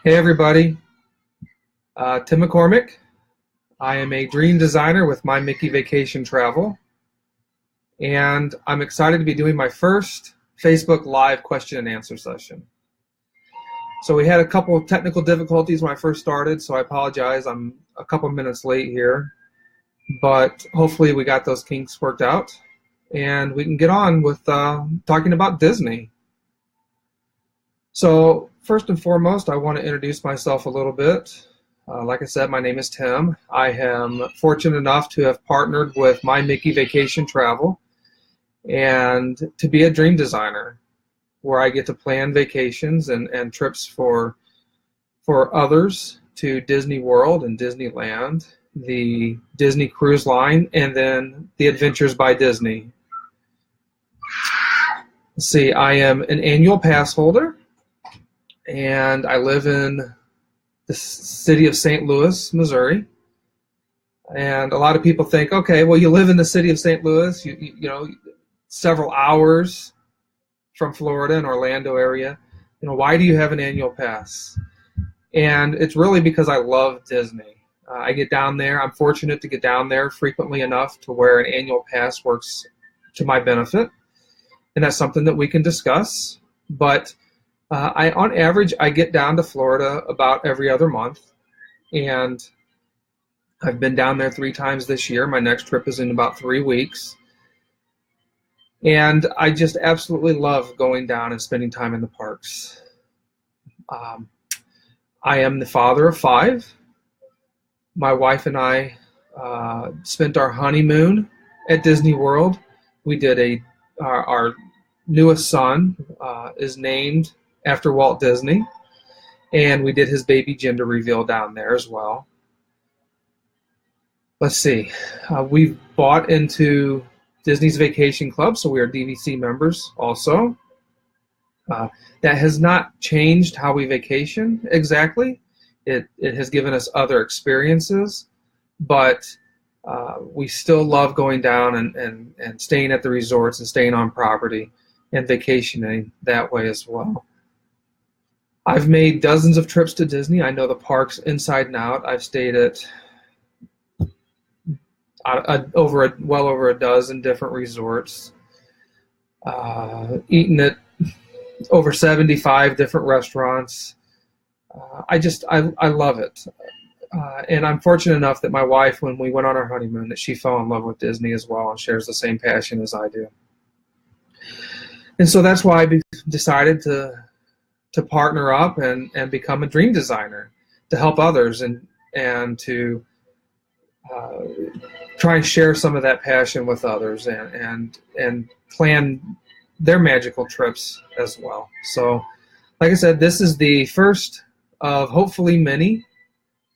Hey everybody, Tim McCormick. I am a dream designer with My Mickey Vacation Travel, and I'm excited to be doing my first Facebook Live question and answer session. So we had a couple of technical difficulties when I first started, so I apologize. I'm a couple minutes late here, but hopefully we got those kinks worked out, and we can get on with talking about Disney. So first and foremost, I want to introduce myself a little bit. Like I said, my name is Tim. I am fortunate enough to have partnered with My Mickey Vacation Travel and to be a dream designer where I get to plan vacations and trips for others to Disney World and Disneyland, the Disney Cruise Line, and then the Adventures by Disney. Let's see, I am an annual pass holder, and I live in the city of St. Louis, Missouri. And a lot of people think, okay, well, you live in the city of St. Louis, you know, several hours from Florida and Orlando area. You know, why do you have an annual pass? And it's really because I love Disney. I get down there. I'm fortunate to get down there frequently enough to where an annual pass works to my benefit. And that's something that we can discuss. But on average, I get down to Florida about every other month, and I've been down there 3 times this year. My next trip is in about 3 weeks, and I just absolutely love going down and spending time in the parks. I am the father of 5. My wife and I spent our honeymoon at Disney World. We did our newest son is named after Walt Disney, and we did his baby gender reveal down there as well. Let's see, we've bought into Disney's Vacation Club, so we are DVC members also. That has not changed how we vacation exactly. It has given us other experiences, but we still love going down and staying at the resorts and staying on property and vacationing that way as well. I've made dozens of trips to Disney. I know the parks inside and out. I've stayed at well over a dozen different resorts, eaten at over 75 different restaurants. I love it. And I'm fortunate enough that my wife, when we went on our honeymoon, that she fell in love with Disney as well and shares the same passion as I do. And so that's why I decided to partner up and become a dream designer to help others and to try and share some of that passion with others and plan their magical trips as well. So, like I said, this is the first of hopefully many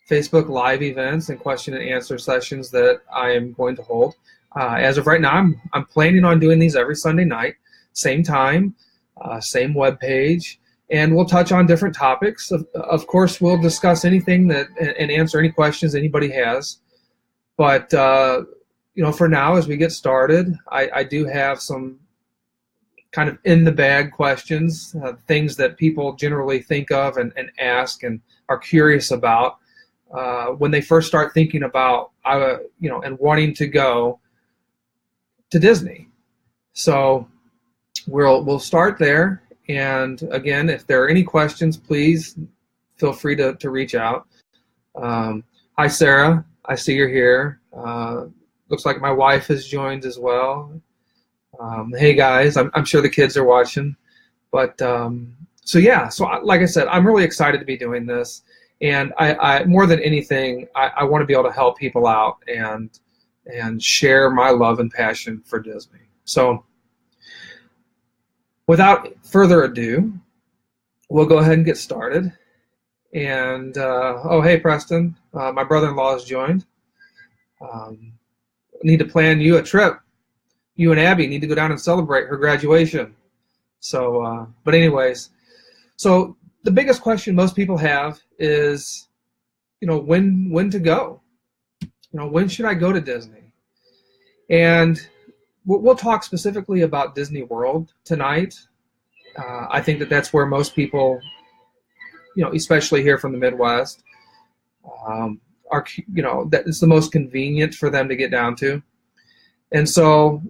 Facebook Live events and question and answer sessions that I am going to hold. As of right now, I'm planning on doing these every Sunday night, same time, same web page, and we'll touch on different topics. Of course, we'll discuss anything and answer any questions anybody has. But you know, for now, as we get started, I do have some kind of in the bag questions, things that people generally think of and ask and are curious about when they first start thinking about you know, and wanting to go to Disney. So we'll start there. And again, if there are any questions, please feel free to reach out. Hi, Sarah. I see you're here. Looks like my wife has joined as well. Hey, guys. I'm sure the kids are watching. But so yeah, so like I said, I'm really excited to be doing this. And I more than anything, I want to be able to help people out and share my love and passion for Disney. So without further ado, we'll go ahead and get started. And, oh, hey, Preston. My brother-in-law has joined. Need to plan you a trip. You and Abby need to go down and celebrate her graduation. So, but anyways, so the biggest question most people have is, you know, when to go? You know, when should I go to Disney? And we'll talk specifically about Disney World tonight. I think that's where most people especially here from the Midwest, are, that is the most convenient for them to get down to. And so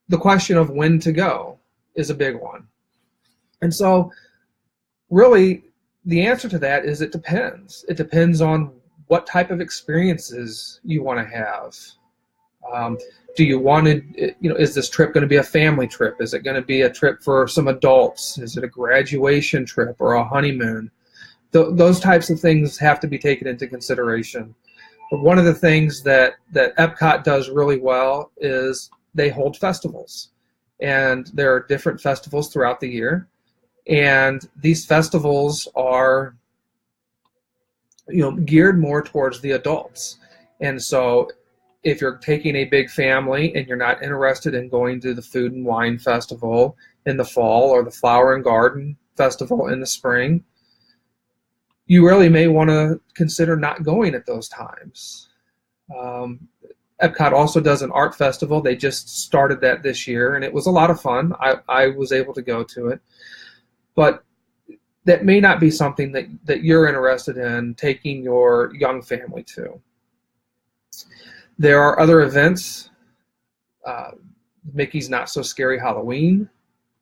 the question of when to go is a big one. And so really the answer to that is it depends. It depends on what type of experiences you want to have. Do you want to, is this trip going to be a family trip? Is it going to be a trip for some adults? Is it a graduation trip or a honeymoon? Those types of things have to be taken into consideration. But one of the things that Epcot does really well is they hold festivals. And there are different festivals throughout the year. And these festivals are, geared more towards the adults. And so if you're taking a big family and you're not interested in going to the Food and Wine Festival in the fall or the Flower and Garden Festival in the spring, you really may want to consider not going at those times. Epcot also does an art festival. They just started that this year, and it was a lot of fun. I was able to go to it. But that may not be something that you're interested in taking your young family to. There are other events. Mickey's Not So Scary Halloween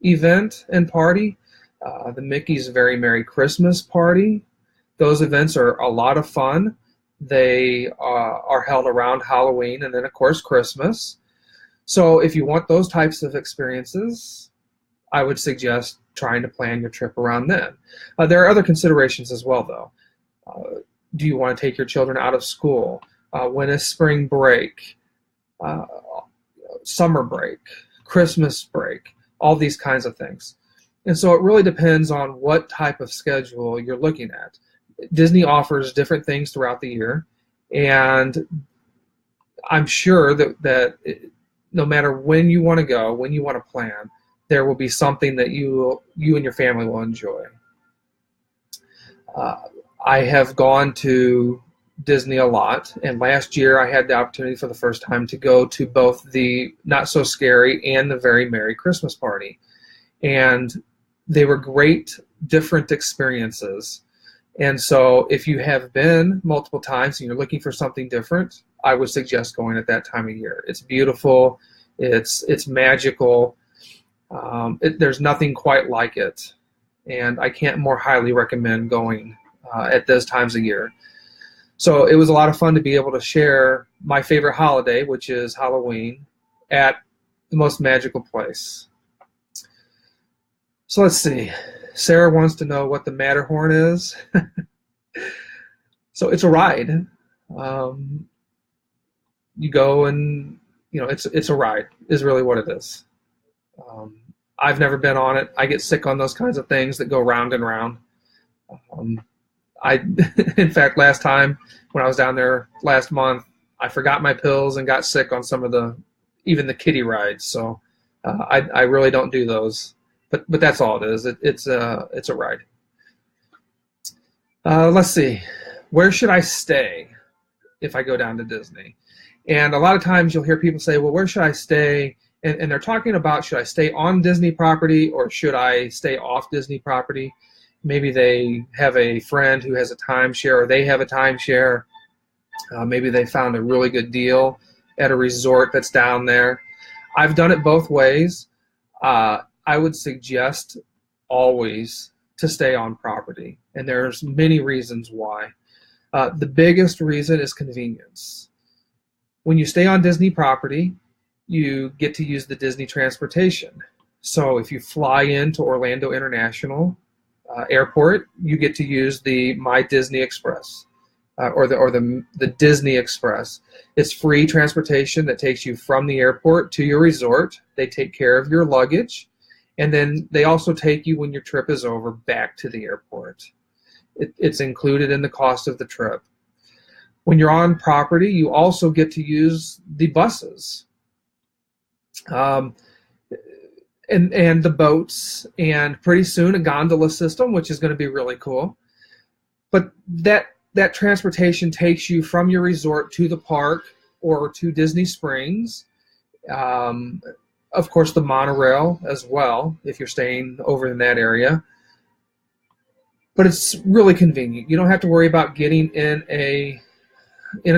event and party. The Mickey's Very Merry Christmas party. Those events are a lot of fun. They are held around Halloween and then, of course, Christmas. So if you want those types of experiences, I would suggest trying to plan your trip around then. There are other considerations as well, though. Do you want to take your children out of school? When is spring break? Summer break? Christmas break? All these kinds of things. And so it really depends on what type of schedule you're looking at. Disney offers different things throughout the year, and I'm sure that no matter when you want to go, when you want to plan, there will be something that you and your family will enjoy. I have gone to Disney a lot, and last year I had the opportunity for the first time to go to both the Not So Scary and the Very Merry Christmas party, and they were great, different experiences. And so if you have been multiple times and you're looking for something different, I would suggest going at that time of year. It's beautiful. It's magical. There's nothing quite like it. And I can't more highly recommend going at those times of year. So it was a lot of fun to be able to share my favorite holiday, which is Halloween, at the most magical place. So let's see. Sarah wants to know what the Matterhorn is. So it's a ride. You go and, it's a ride is really what it is. I've never been on it. I get sick on those kinds of things that go round and round. In fact, last time when I was down there last month, I forgot my pills and got sick on some of even the kiddie rides. So I really don't do those. But that's all it is. It's a ride. Let's see. Where should I stay if I go down to Disney? And a lot of times you'll hear people say, well, where should I stay? And they're talking about, should I stay on Disney property or should I stay off Disney property? Maybe they have a friend who has a timeshare or they have a timeshare. Maybe they found a really good deal at a resort that's down there. I've done it both ways. I would suggest always to stay on property, and there's many reasons why. The biggest reason is convenience. When you stay on Disney property, you get to use the Disney transportation. So if you fly into Orlando International Airport, you get to use the My Disney Express or the Disney Express. It's free transportation that takes you from the airport to your resort. They take care of your luggage. And then they also take you when your trip is over back to the airport. It's included in the cost of the trip. When you're on property, you also get to use the buses and the boats, and pretty soon a gondola system, which is going to be really cool. But that transportation takes you from your resort to the park or to Disney Springs. Of course, the monorail as well, if you're staying over in that area. but it's really convenient. You don't have to worry about getting in a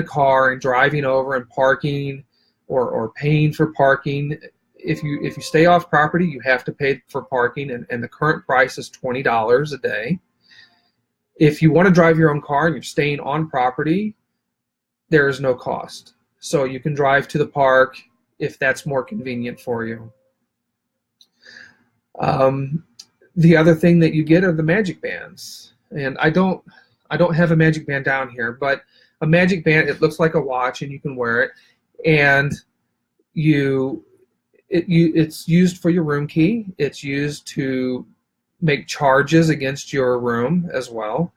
car and driving over and parking or paying for parking. If you stay off property, you have to pay for parking, and the current price is $20 a day. If you want to drive your own car and you're staying on property, there is no cost. So you can drive to the park if that's more convenient for you. The other thing that you get are the magic bands. And I don't have a magic band down here, but a magic band, it looks like a watch and you can wear it. And it's used for your room key. It's used to make charges against your room as well.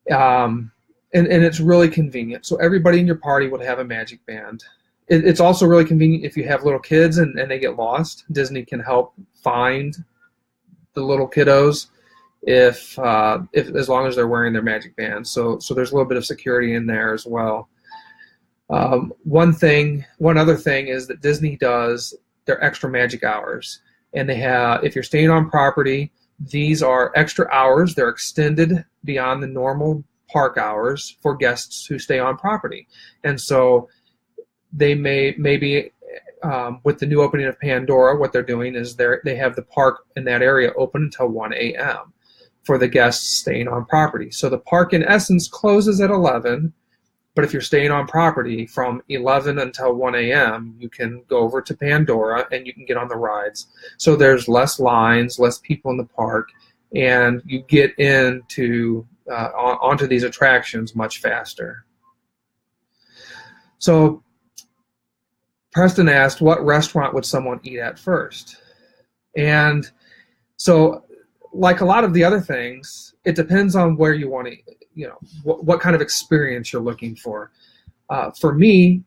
And it's really convenient. So everybody in your party would have a magic band. It's also really convenient if you have little kids and they get lost. Disney can help find the little kiddos if as long as they're wearing their magic band. So there's a little bit of security in there as well. One other thing is that Disney does their extra magic hours, and they have, if you're staying on property, these are extra hours. They're extended beyond the normal park hours for guests who stay on property. And so they maybe with the new opening of Pandora, what they're doing is they have the park in that area open until 1 a.m. for the guests staying on property. So the park in essence closes at 11, but if you're staying on property from 11 until 1 a.m., you can go over to Pandora and you can get on the rides. So there's less lines, less people in the park, and you get into onto these attractions much faster. So Preston asked, what restaurant would someone eat at first? And so, like a lot of the other things, it depends on where you want to, what kind of experience you're looking for. For me,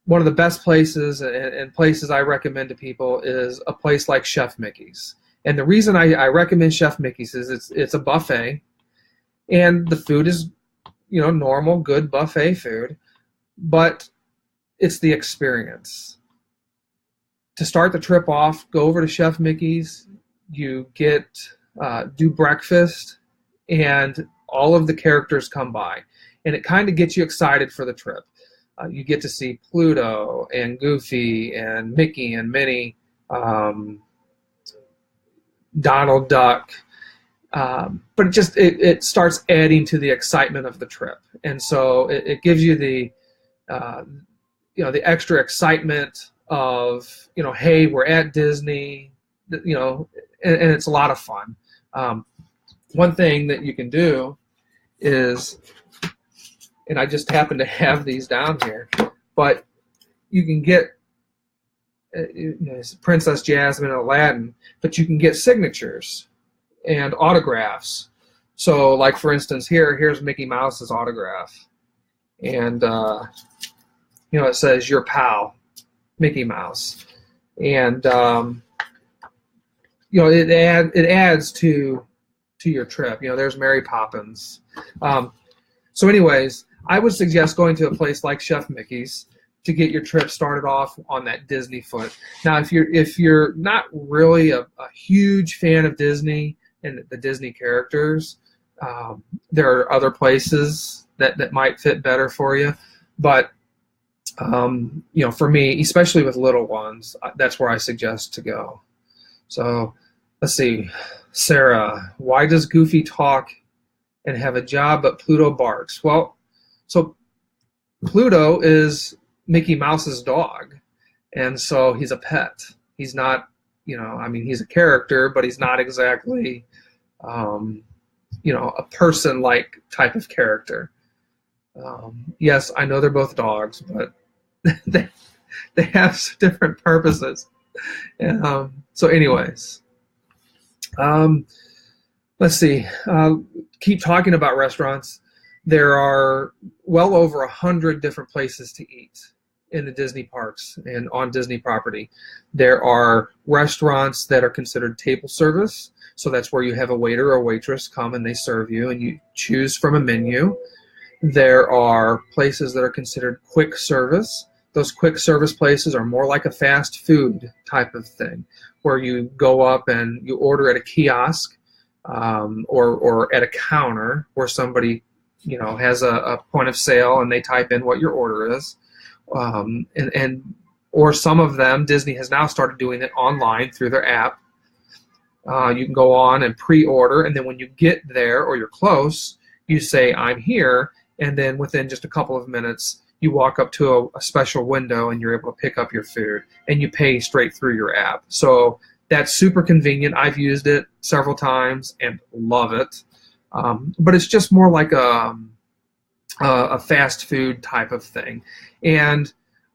one of the best places and places I recommend to people is a place like Chef Mickey's. And the reason I recommend Chef Mickey's is it's a buffet, and the food is, normal, good buffet food, but it's the experience. To start the trip off, go over to Chef Mickey's. You do breakfast, and all of the characters come by, and it kind of gets you excited for the trip. You get to see Pluto and Goofy and Mickey and Minnie, Donald Duck, but it starts adding to the excitement of the trip, and so it gives you the extra excitement of, hey, we're at Disney, and it's a lot of fun. One thing that you can do is, and I just happen to have these down here, but you can get Princess Jasmine and Aladdin, but you can get signatures and autographs. So, like, for instance, here's Mickey Mouse's autograph, and it says your pal, Mickey Mouse, and it adds to your trip. There's Mary Poppins. So anyways, I would suggest going to a place like Chef Mickey's to get your trip started off on that Disney foot. Now, if you're not really a huge fan of Disney and the Disney characters, there are other places that might fit better for you. But for me, especially with little ones, that's where I suggest to go. So let's see. Sarah, why does Goofy talk and have a job but Pluto barks? Well, so Pluto is Mickey Mouse's dog, and so he's a pet. He's not, he's a character, but he's not exactly, a person-like type of character. Yes, I know they're both dogs, but they have different purposes. So anyways, let's see. Keep talking about restaurants. There are well over 100 different places to eat in the Disney parks and on Disney property. There are restaurants that are considered table service. So that's where you have a waiter or waitress come and they serve you and you choose from a menu. There are places that are considered quick service. Those quick service places are more like a fast food type of thing, where you go up and you order at a kiosk. or at a counter where somebody, has a point of sale and they type in what your order is. Or some of them, Disney has now started doing it online through their app. You can go on and pre-order, and then when you get there or you're close, you say, I'm here, and then within just a couple of minutes, you walk up to a special window and you're able to pick up your food, and you pay straight through your app. So that's super convenient. I've used it several times and love it. But it's just more like a fast food type of thing. And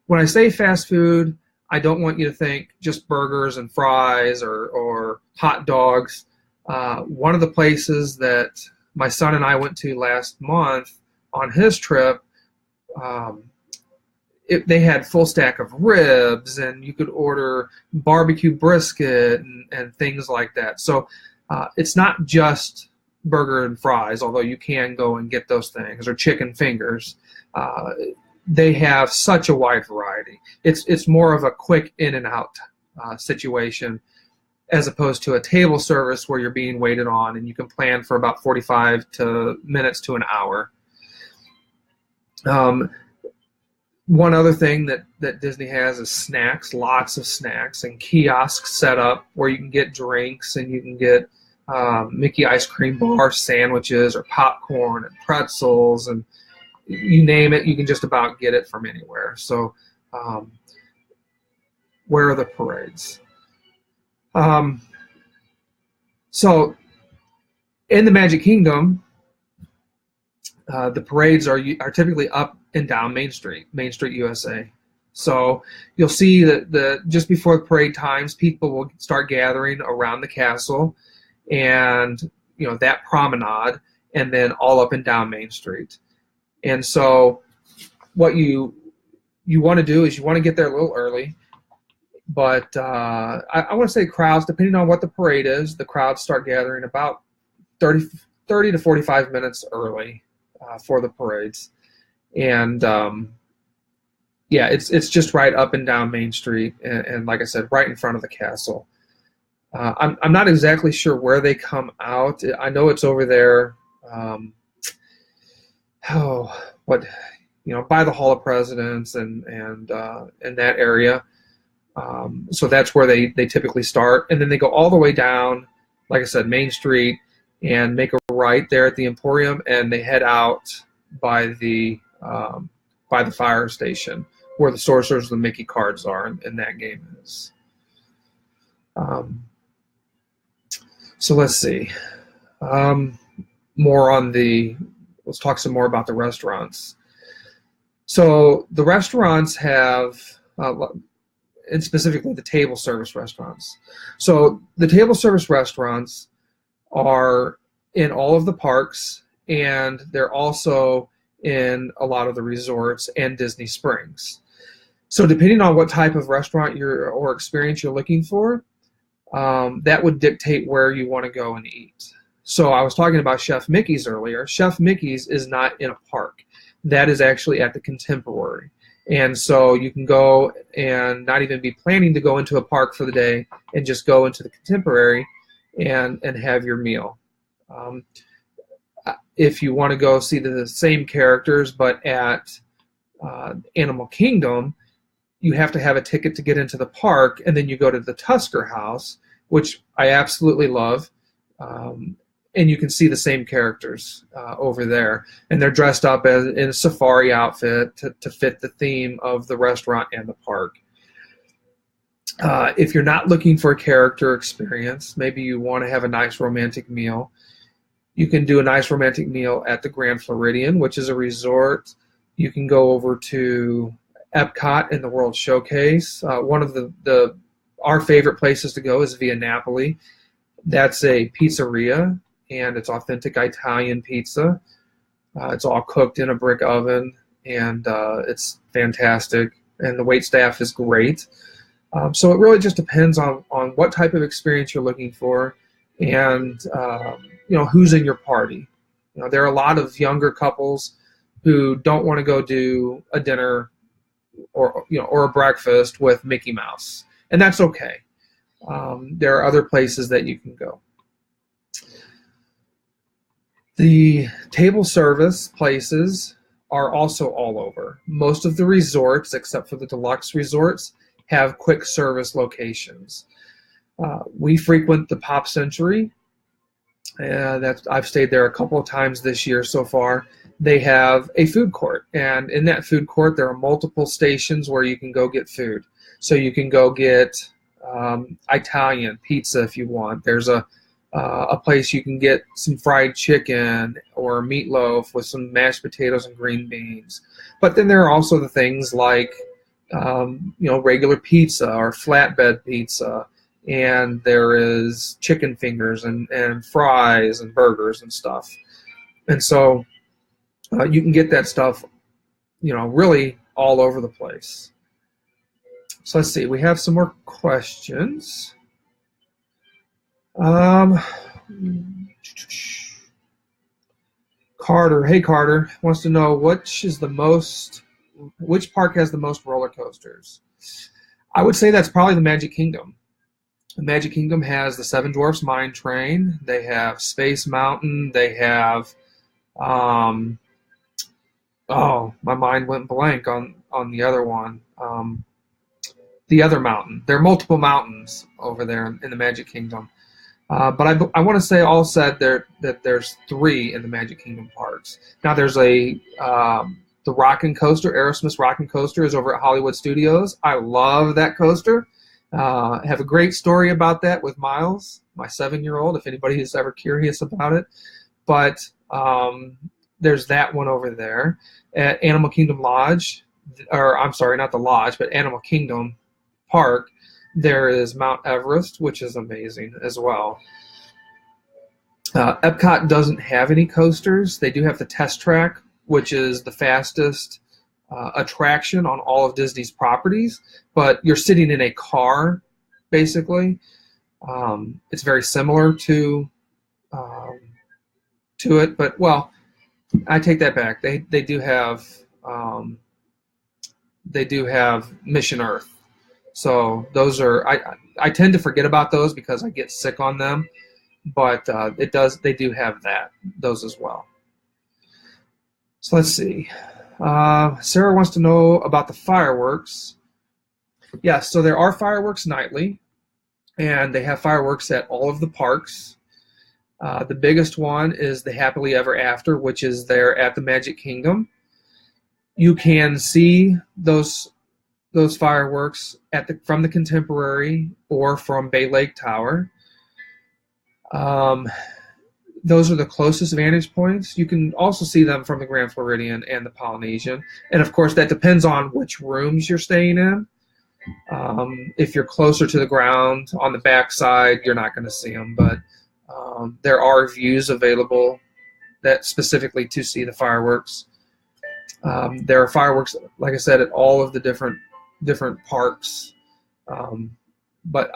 when I say fast food, I don't want you to think just burgers and fries or hot dogs. One of the places that my son and I went to last month on his trip, they had full stack of ribs, and you could order barbecue brisket and things like that. So it's not just burger and fries, although you can go and get those things, or chicken fingers. They have such a wide variety. It's more of a quick in and out situation, as opposed to a table service where you're being waited on and you can plan for about 45 minutes to an hour. One other thing that Disney has is snacks, lots of snacks and kiosks set up where you can get drinks, and you can get Mickey ice cream bar sandwiches or popcorn and pretzels, and you name it, you can just about get it from anywhere. So where are the parades? So in the Magic Kingdom, the parades are typically up and down Main Street, USA. So you'll see that just before the parade times, people will start gathering around the castle and that promenade, and then all up and down Main Street. And so what you want to do is you want to get there a little early. But I want to say crowds, depending on what the parade is, the crowds start gathering about 30 to 45 minutes early for the parades. And it's just right up and down Main Street, and like I said, right in front of the castle. I'm not exactly sure where they come out. I know it's over there. By the Hall of Presidents and in that area. So that's where they typically start, and then they go all the way down, like I said, Main Street, and make a right there at the Emporium, and they head out by the fire station where the Sorcerers of the Mickey cards are, and that game is. So let's see. Let's talk some more about the restaurants. So the restaurants have, and specifically the table service restaurants. So the table service restaurants are in all of the parks, and they're also in a lot of the resorts and Disney Springs. So depending on what type of restaurant or experience you're looking for, that would dictate where you want to go and eat. So I was talking about Chef Mickey's earlier. Chef Mickey's is not in a park. That is actually at the Contemporary. And so you can go and not even be planning to go into a park for the day and just go into the Contemporary and have your meal. If you want to go see the same characters but at Animal Kingdom, you have to have a ticket to get into the park, and then you go to the Tusker House, which I absolutely love. And you can see the same characters over there. And they're dressed up in a safari outfit to fit the theme of the restaurant and the park. If you're not looking for a character experience, maybe you want to have a nice romantic meal, you can do a nice romantic meal at the Grand Floridian, which is a resort. You can go over to Epcot and the World Showcase. One of our favorite places to go is Via Napoli. That's a pizzeria, and it's authentic Italian pizza. It's all cooked in a brick oven, and it's fantastic, and the wait staff is great. So it really just depends on what type of experience you're looking for, and who's in your party. There are a lot of younger couples who don't want to go do a dinner or a breakfast with Mickey Mouse, and that's okay. There are other places that you can go. The table service places are also all over. Most of the resorts, except for the deluxe resorts, have quick service locations. We frequent the Pop Century. I've stayed there a couple of times this year so far. They have a food court, and in that food court there are multiple stations where you can go get food. So you can go get Italian pizza if you want. There's a place you can get some fried chicken or meatloaf with some mashed potatoes and green beans. But then there are also the things like regular pizza or flatbed pizza, and there is chicken fingers and fries and burgers and stuff. And so you can get that stuff, really all over the place. So let's see, we have some more questions. Carter, hey Carter, wants to know which park has the most roller coasters. I would say that's probably the Magic Kingdom. The Magic Kingdom has the Seven Dwarfs Mine Train. They have Space Mountain. They have, my mind went blank on the other one. The other mountain. There are multiple mountains over there in the Magic Kingdom. But I want to say all said there that there's 3 in the Magic Kingdom parks. Now there's the Rockin' Coaster, Aerosmith's Rockin' Coaster is over at Hollywood Studios. I love that coaster. I have a great story about that with Miles, my 7-year-old, if anybody is ever curious about it. But there's that one over there. At Animal Kingdom Lodge, or I'm sorry, not the Lodge, but Animal Kingdom Park, there is Mount Everest, which is amazing as well. Epcot doesn't have any coasters. They do have the Test Track, which is the fastest attraction on all of Disney's properties, but you're sitting in a car, basically. It's very similar to it, but, well, I take that back. They do have Mission Earth. So those are, I tend to forget about those because I get sick on them, but they do have those as well. So let's see. Sarah wants to know about the fireworks. Yes, so there are fireworks nightly, and they have fireworks at all of the parks. The biggest one is the Happily Ever After, which is there at the Magic Kingdom. You can see those fireworks from the Contemporary or from Bay Lake Tower. Those are the closest vantage points. You can also see them from the Grand Floridian and the Polynesian. And of course, that depends on which rooms you're staying in. If you're closer to the ground on the backside, you're not going to see them. But there are views available that specifically to see the fireworks. There are fireworks, like I said, at all of the different parks. But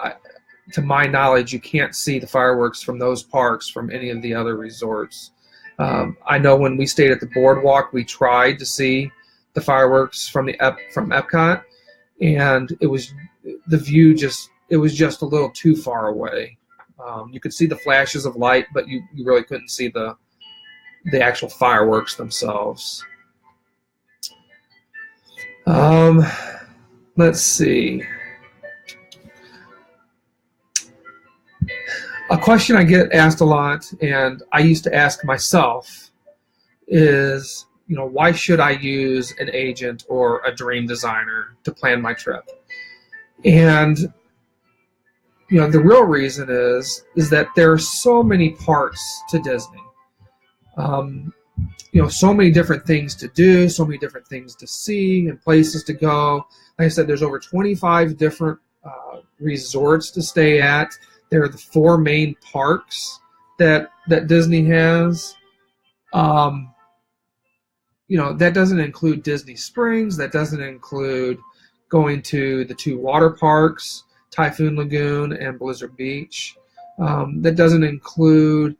to my knowledge, you can't see the fireworks from those parks from any of the other resorts. I know when we stayed at the Boardwalk, we tried to see the fireworks from Epcot, and it was just a little too far away. You could see the flashes of light, but you really couldn't see the actual fireworks themselves. Let's see. A question I get asked a lot, and I used to ask myself, is, why should I use an agent or a dream designer to plan my trip? And, the real reason is that there are so many parts to Disney. So many different things to do, so many different things to see and places to go. Like I said, there's over 25 different resorts to stay at. There are the 4 main parks that Disney has. That doesn't include Disney Springs. That doesn't include going to the 2 water parks, Typhoon Lagoon and Blizzard Beach. That doesn't include,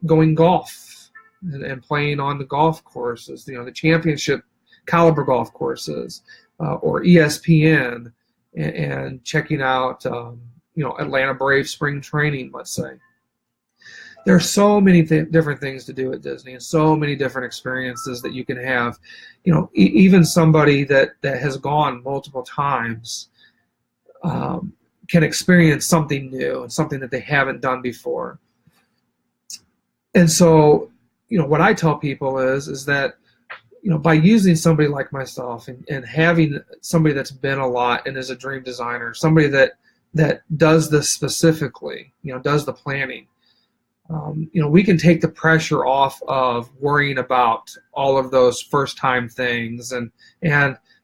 going golf and playing on the golf courses, the championship caliber golf courses, or ESPN, and checking out, Atlanta Braves spring training, let's say. There are so many different things to do at Disney, and so many different experiences that you can have. Even somebody that has gone multiple times can experience something new and something that they haven't done before. And so, what I tell people is that, by using somebody like myself and having somebody that's been a lot and is a dream designer, somebody that does this specifically, does the planning, we can take the pressure off of worrying about all of those first-time things and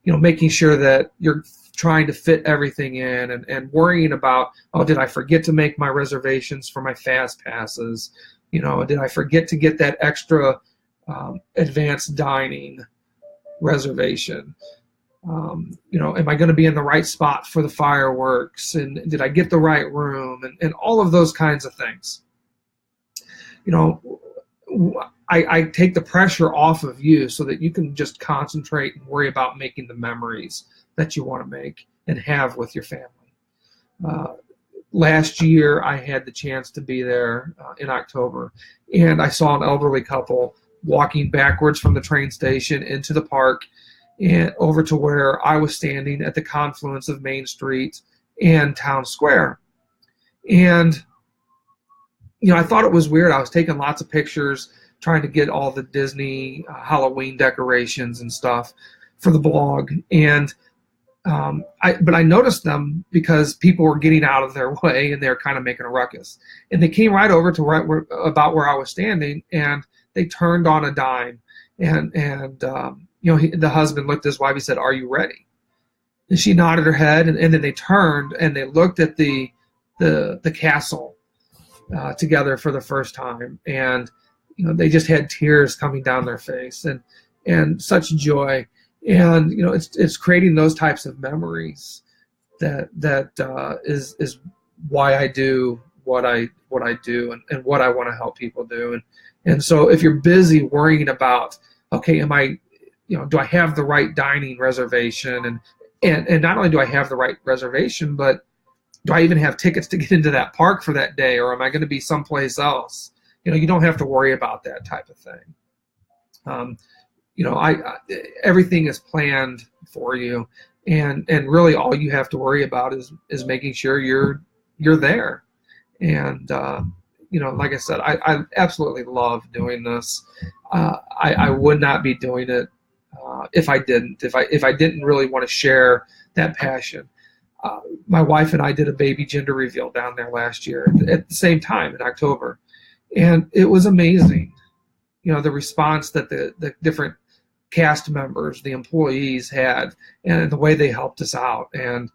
making sure that you're trying to fit everything in and worrying about, oh, did I forget to make my reservations for my fast passes? Did I forget to get that extra advanced dining reservation? Am I going to be in the right spot for the fireworks? And did I get the right room? And all of those kinds of things. I take the pressure off of you so that you can just concentrate and worry about making the memories that you want to make and have with your family. Last year, I had the chance to be there in October, and I saw an elderly couple walking backwards from the train station into the park and over to where I was standing at the confluence of Main Street and Town Square. And I thought it was weird. I was taking lots of pictures, trying to get all the Disney Halloween decorations and stuff for the blog. And but I noticed them because people were getting out of their way and they were kind of making a ruckus. And they came right over to about where I was standing, and they turned on a dime. And the husband looked at his wife. He said, "Are you ready?" And she nodded her head. And then they turned and they looked at the castle together for the first time, and they just had tears coming down their face and such joy. And it's creating those types of memories that is why I do what I do and what I want to help people do. And so if you're busy worrying about, okay, am I, do I have the right dining reservation, and not only do I have the right reservation, but do I even have tickets to get into that park for that day, or am I going to be someplace else? You don't have to worry about that type of thing. Everything is planned for you, and really all you have to worry about is making sure you're there. And like I said, I absolutely love doing this. I would not be doing it if I didn't. If I didn't really want to share that passion. My wife and I did a baby gender reveal down there last year at the same time in October, and it was amazing. The response that the different cast members, the employees had, and the way they helped us out, and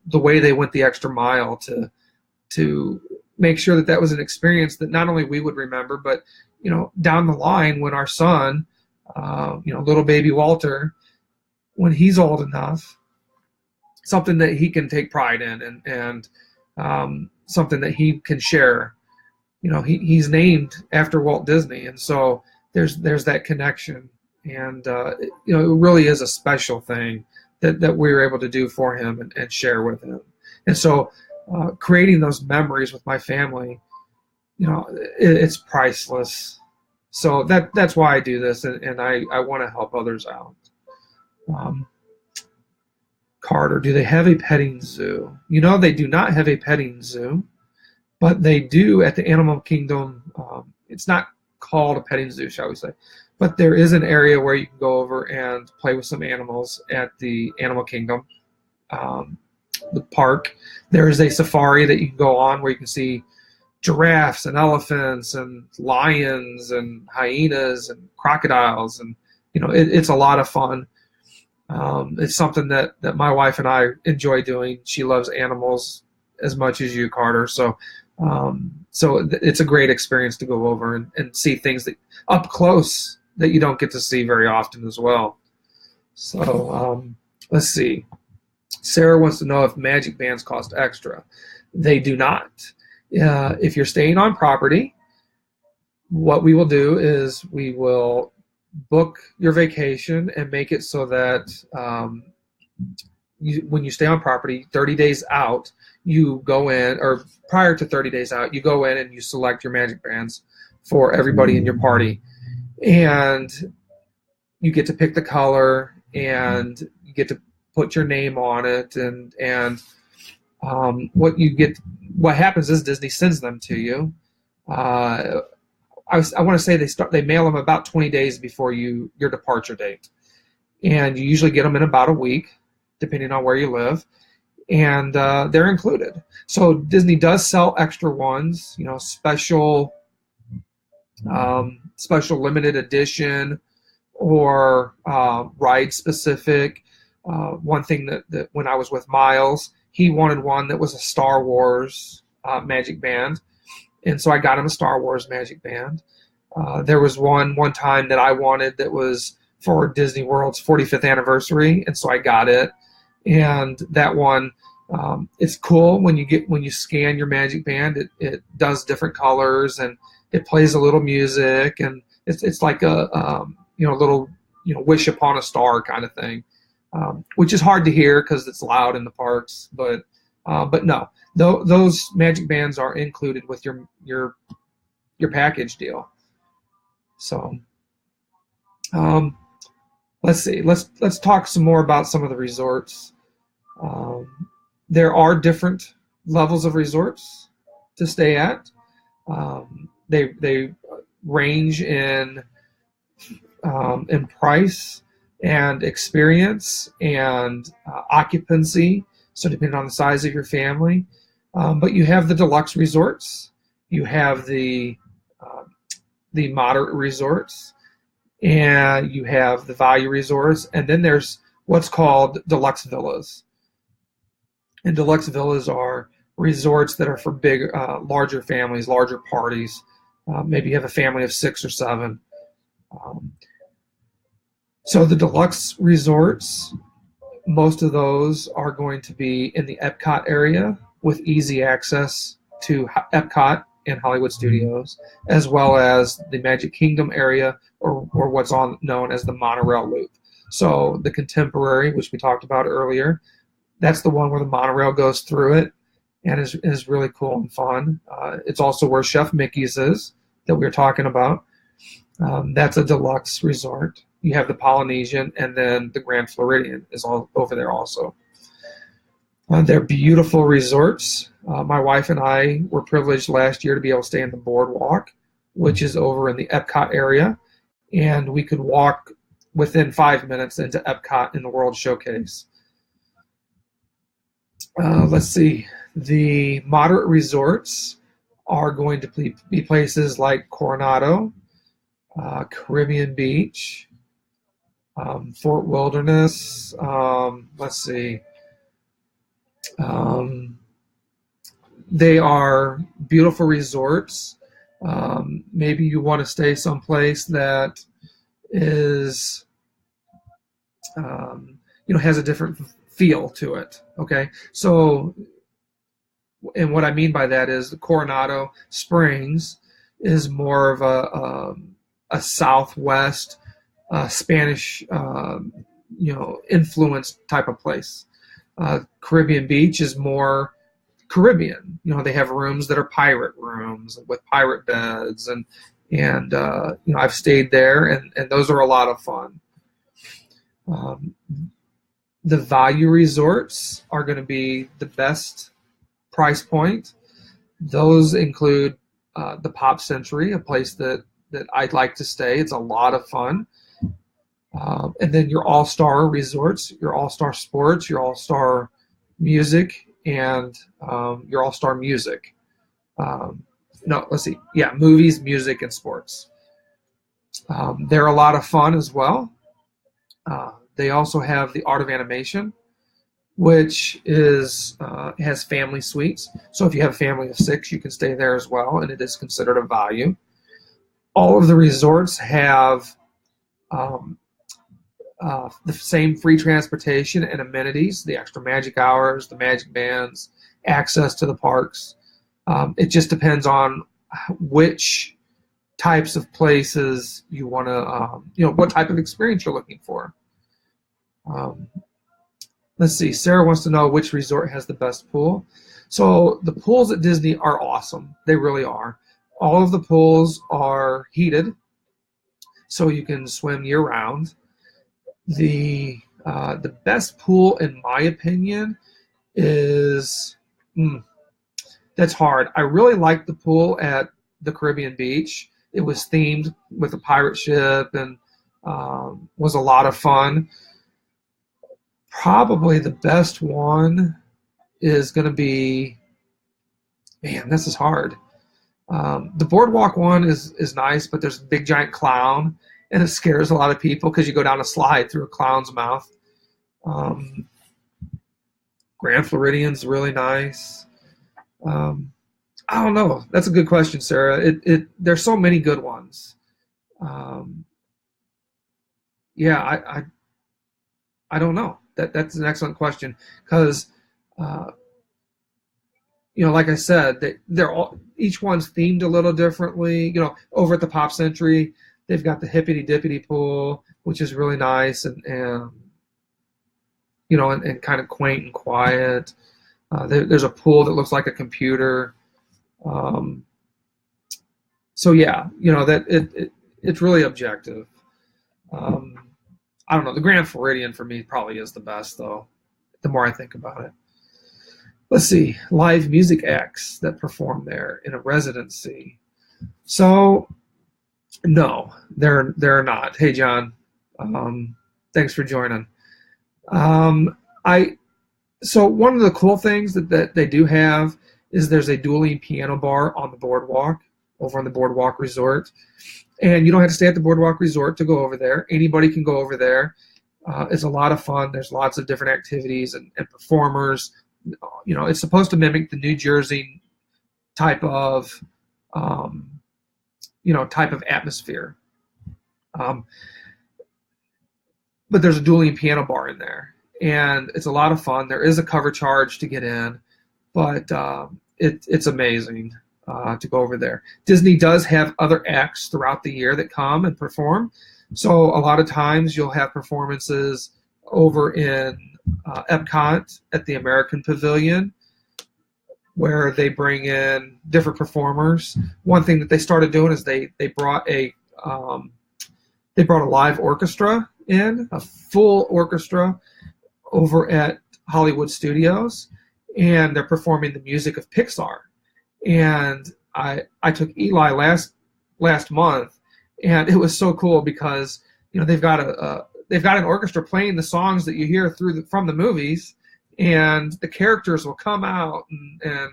the way they went the extra mile to make sure that was an experience that not only we would remember, but down the line when our son, little baby Walter, when he's old enough, something that he can take pride in and something that he can share. He's named after Walt Disney, and so there's that connection. And it really is a special thing that we were able to do for him and share with him. And so creating those memories with my family, it's priceless. So that's why I do this, and I want to help others out. Carter, do they have a petting zoo? They do not have a petting zoo, but they do at the Animal Kingdom. It's not called a petting zoo, shall we say, but there is an area where you can go over and play with some animals at the Animal Kingdom, the park. There is a safari that you can go on where you can see giraffes and elephants and lions and hyenas and crocodiles, and it's a lot of fun. It's something that my wife and I enjoy doing. She loves animals as much as you, Carter. So it's a great experience to go over and see things that up close that you don't get to see very often as well. So let's see. Sarah wants to know if magic bands cost extra. They do not. If you're staying on property, what we will do is we will book your vacation and make it so that when you stay on property 30 days out, you go in, or prior to 30 days out, you go in and you select your magic bands for everybody in your party. And you get to pick the color, and you get to put your name on it. And what happens is Disney sends them to you. I want to say they mail them about 20 days before your departure date. And you usually get them in about a week, depending on where you live, and they're included. So Disney does sell extra ones, special limited edition, or ride specific. One thing that when I was with Miles, he wanted one that was a Star Wars magic band, and so I got him a Star Wars magic band. There was one time that I wanted that was for Disney World's 45th anniversary, and so I got it. And that one, it's cool when you scan your magic band. It does different colors, and it plays a little music, and it's like a little wish upon a star kind of thing, which is hard to hear because it's loud in the parks. But no, those magic bands are included with your package deal. So. Let's see. Let's talk some more about some of the resorts. There are different levels of resorts to stay at. They range in price and experience and occupancy. So depending on the size of your family, but you have the deluxe resorts. You have the moderate resorts. And you have the value resorts, and then there's what's called deluxe villas. And deluxe villas are resorts that are for larger families, larger parties. Maybe you have a family of 6 or 7. So the deluxe resorts, most of those are going to be in the Epcot area with easy access to Epcot and Hollywood Studios, as well as the Magic Kingdom area, or what's known as the monorail loop. So the Contemporary, which we talked about earlier, that's the one where the monorail goes through it, and is really cool and fun. It's also where Chef Mickey's is, that we were talking about. That's a deluxe resort. You have the Polynesian, and then the Grand Floridian is all over there also. They're beautiful resorts. My wife and I were privileged last year to be able to stay in the Boardwalk, which is over in the Epcot area, and we could walk within 5 minutes into Epcot in the World Showcase. Let's see. The moderate resorts are going to be places like Coronado, Caribbean Beach, Fort Wilderness. Let's see. They are beautiful resorts. Maybe you want to stay someplace that is, has a different feel to it. Okay, so, and what I mean by that is the Coronado Springs is more of a Southwest Spanish, influenced type of place. Caribbean Beach is more Caribbean. They have rooms that are pirate rooms with pirate beds, and I've stayed there, and those are a lot of fun. The value resorts are going to be the best price point. Those include the Pop Century, a place that I'd like to stay. It's a lot of fun. And then your all-star resorts, your all-star sports, your all-star music, and your all-star music. Movies, music, and sports. They're a lot of fun as well. They also have the Art of Animation, which has family suites. So if you have a family of 6, you can stay there as well, and it is considered a value. All of the resorts have the same free transportation and amenities, the extra magic hours, the magic bands, access to the parks. It just depends on which types of places you want to, what type of experience you're looking for. Let's see. Sarah wants to know which resort has the best pool. So the pools at Disney are awesome. They really are. All of the pools are heated, so you can swim year round. The best pool, in my opinion, is that's hard. I really liked the pool at the Caribbean Beach. It was themed with a pirate ship and was a lot of fun. Probably the best one is going to be, man, this is hard. The boardwalk one is nice, but there's a big giant clown, and it scares a lot of people because you go down a slide through a clown's mouth. Grand Floridian's really nice. I don't know. That's a good question, Sarah. There's so many good ones. Yeah, I don't know. That's an excellent question because like I said, each one's themed a little differently. Over at the Pop Century, they've got the Hippity Dippity pool, which is really nice and kind of quaint and quiet. There's a pool that looks like a computer. So yeah, that it's really objective. I don't know. The Grand Floridian for me probably is the best, though. The more I think about it. Let's see. Live music acts that perform there in a residency. So no, they're not. Hey, John. Thanks for joining. So one of the cool things that they do have is there's a dueling piano bar on the boardwalk, over on the Boardwalk Resort. And you don't have to stay at the Boardwalk Resort to go over there. Anybody can go over there. It's a lot of fun. There's lots of different activities and performers. It's supposed to mimic the New Jersey type of atmosphere. But there's a dueling piano bar in there, and it's a lot of fun. There is a cover charge to get in, but it's amazing to go over there. Disney does have other acts throughout the year that come and perform. So a lot of times you'll have performances over in Epcot at the American Pavilion, where they bring in different performers. One thing that they started doing is they brought a live orchestra in, a full orchestra over at Hollywood Studios, and they're performing the music of Pixar. And I took Eli last month, and it was so cool because they've got an orchestra playing the songs that you hear from the movies, and the characters will come out and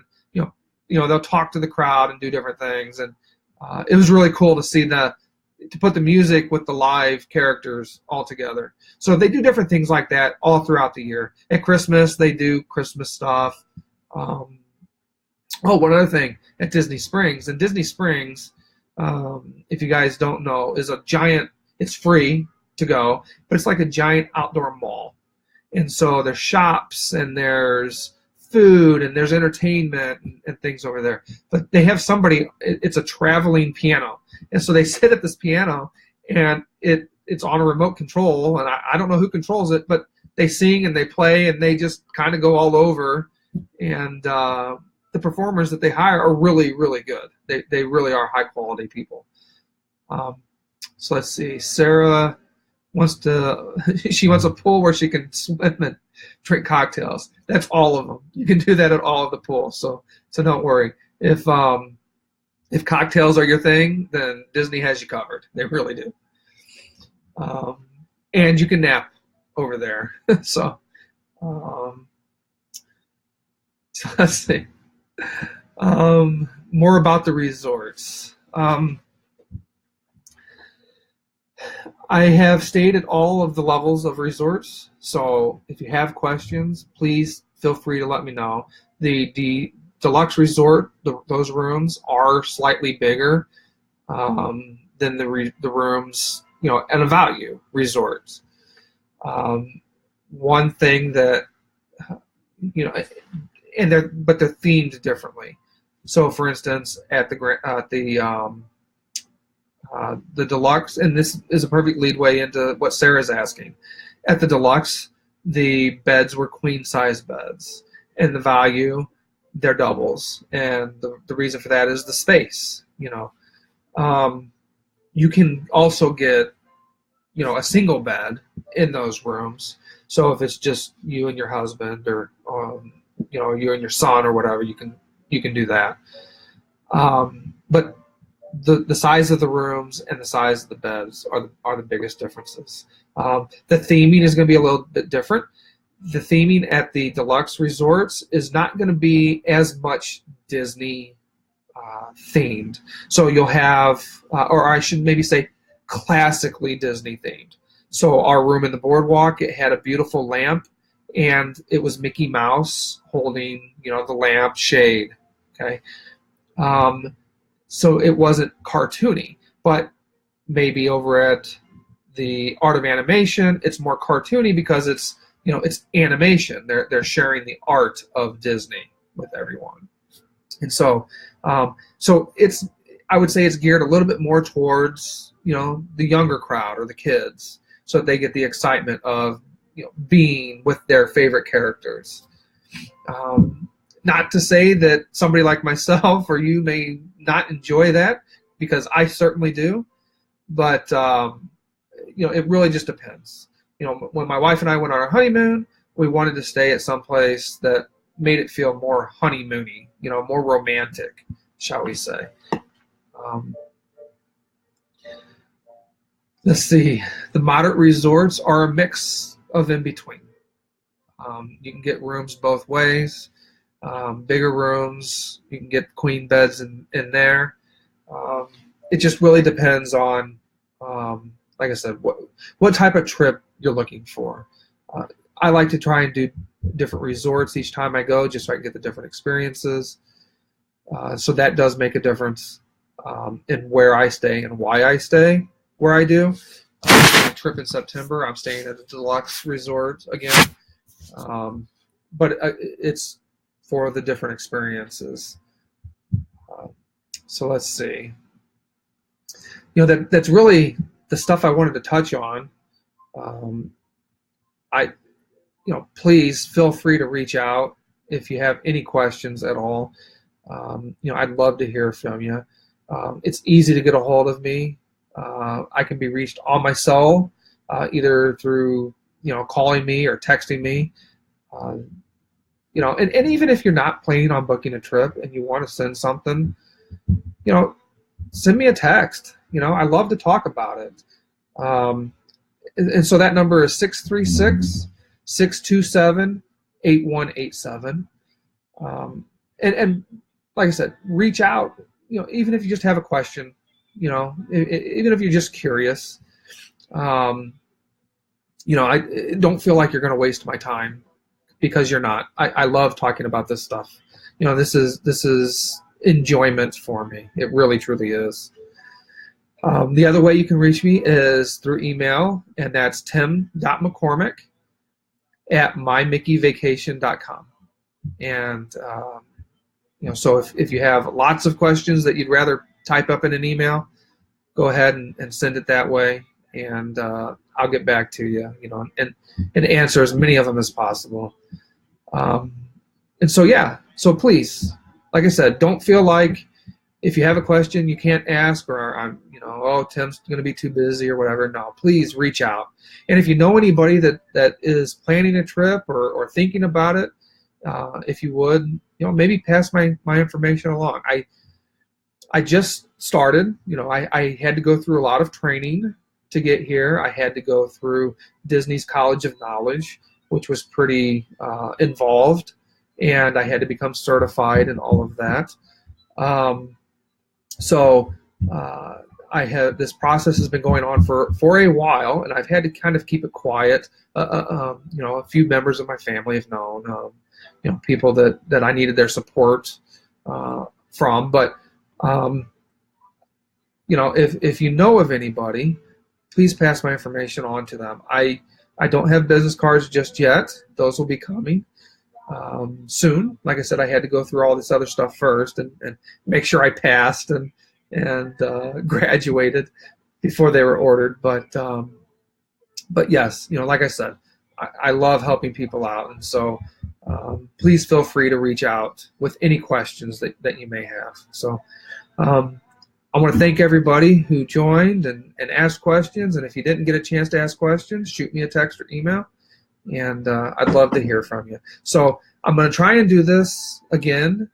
they'll talk to the crowd and do different things, and it was really cool to put the music with the live characters all together. So they do different things like that all throughout the year. At Christmas, they do Christmas stuff. One other thing at Disney Springs. And Disney Springs, if you guys don't know, is a giant, it's free to go, but it's like a giant outdoor mall. And so there's shops and there's food and there's entertainment and things over there. But they have it's a traveling piano. And so they sit at this piano, and it's on a remote control, and I don't know who controls it, but they sing and they play and they just kind of go all over. And the performers that they hire are really, really good. They really are high quality people. So let's see. Sarah wants a pool where she can swim and drink cocktails. That's all of them. You can do that at all of the pools. So don't worry. If cocktails are your thing, then Disney has you covered. They really do. And you can nap over there. So let's see. More about the resorts. I have stayed at all of the levels of resorts, so if you have questions, please feel free to let me know. The Deluxe Resort, those rooms are slightly bigger than the rooms, at a value resorts. One thing that, but they're themed differently. So, for instance, at the Deluxe, and this is a perfect leadway into what Sarah's asking. At the Deluxe, the beds were queen size beds, and the value, they're doubles. And the reason for that is the space. You can also get, a single bed in those rooms. So if it's just you and your husband, or you and your son or whatever, you can do that. But the size of the rooms and the size of the beds are the biggest differences. The theming is going to be a little bit different. The theming at the deluxe resorts is not going to be as much Disney themed. So you'll have, or I should maybe say, classically Disney themed. So our room in the boardwalk, it had a beautiful lamp, and it was Mickey Mouse holding, the lamp shade. Okay. So it wasn't cartoony, but maybe over at the Art of Animation, it's more cartoony because it's animation. They're sharing the art of Disney with everyone, and so I would say it's geared a little bit more towards the younger crowd or the kids, so they get the excitement of being with their favorite characters. Not to say that somebody like myself or you may not enjoy that, because I certainly do, but it really just depends. When my wife and I went on our honeymoon, we wanted to stay at some place that made it feel more honeymoony, more romantic, shall we say. Let's see. The moderate resorts are a mix of in between. You can get rooms both ways. Bigger rooms, you can get queen beds in there. It just really depends on, like I said, what type of trip you're looking for. I like to try and do different resorts each time I go, just so I can get the different experiences. So that does make a difference in where I stay and why I stay where I do. My trip in September, I'm staying at a deluxe resort again, but it's for the different experiences. So let's see. That's really the stuff I wanted to touch on. Please feel free to reach out if you have any questions at all. I'd love to hear from you. It's easy to get a hold of me. I can be reached on my cell, either through calling me or texting me. And even if you're not planning on booking a trip and you want to send something, send me a text. I love to talk about it. And so that number is 636-627-8187. And like I said, reach out, even if you just have a question, even if you're just curious, I don't feel like you're going to waste my time, because you're not. I love talking about this stuff. This is enjoyment for me. It really, truly is. The other way you can reach me is through email, and that's tim.mccormick@mymickeyvacation.com. And, so if you have lots of questions that you'd rather type up in an email, go ahead and send it that way, and I'll get back to you, and answer as many of them as possible. And so please, like I said, don't feel like if you have a question you can't ask, or I'm, Tim's going to be too busy or whatever. No, please reach out. And if you know anybody that is planning a trip or thinking about it, if you would, maybe pass my information along. I just started, I had to go through a lot of training to get here. I had to go through Disney's College of Knowledge, which was pretty involved, and I had to become certified and all of that. This process has been going on for a while, and I've had to kind of keep it quiet. A few members of my family have known, people that I needed their support from. But if you know of anybody, please pass my information on to them. I don't have business cards just yet. Those will be coming soon. Like I said, I had to go through all this other stuff first and make sure I passed and graduated before they were ordered. But yes, like I said, I love helping people out, and so please feel free to reach out with any questions that you may have. So I want to thank everybody who joined and asked questions, and if you didn't get a chance to ask questions, shoot me a text or email, and I'd love to hear from you. So I'm going to try and do this again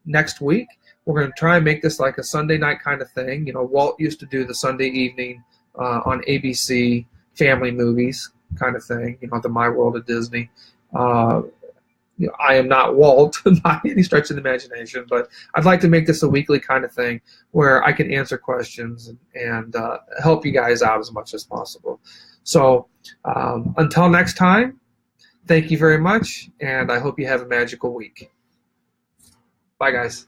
next week. We're going to try and make this like a Sunday night kind of thing. You know, Walt used to do the Sunday evening on ABC family movies kind of thing, you know, the My World of Disney. You know, I am not Walt by any stretch of the imagination, but I'd like to make this a weekly kind of thing where I can answer questions and help you guys out as much as possible. So until next time, thank you very much, and I hope you have a magical week. Bye, guys.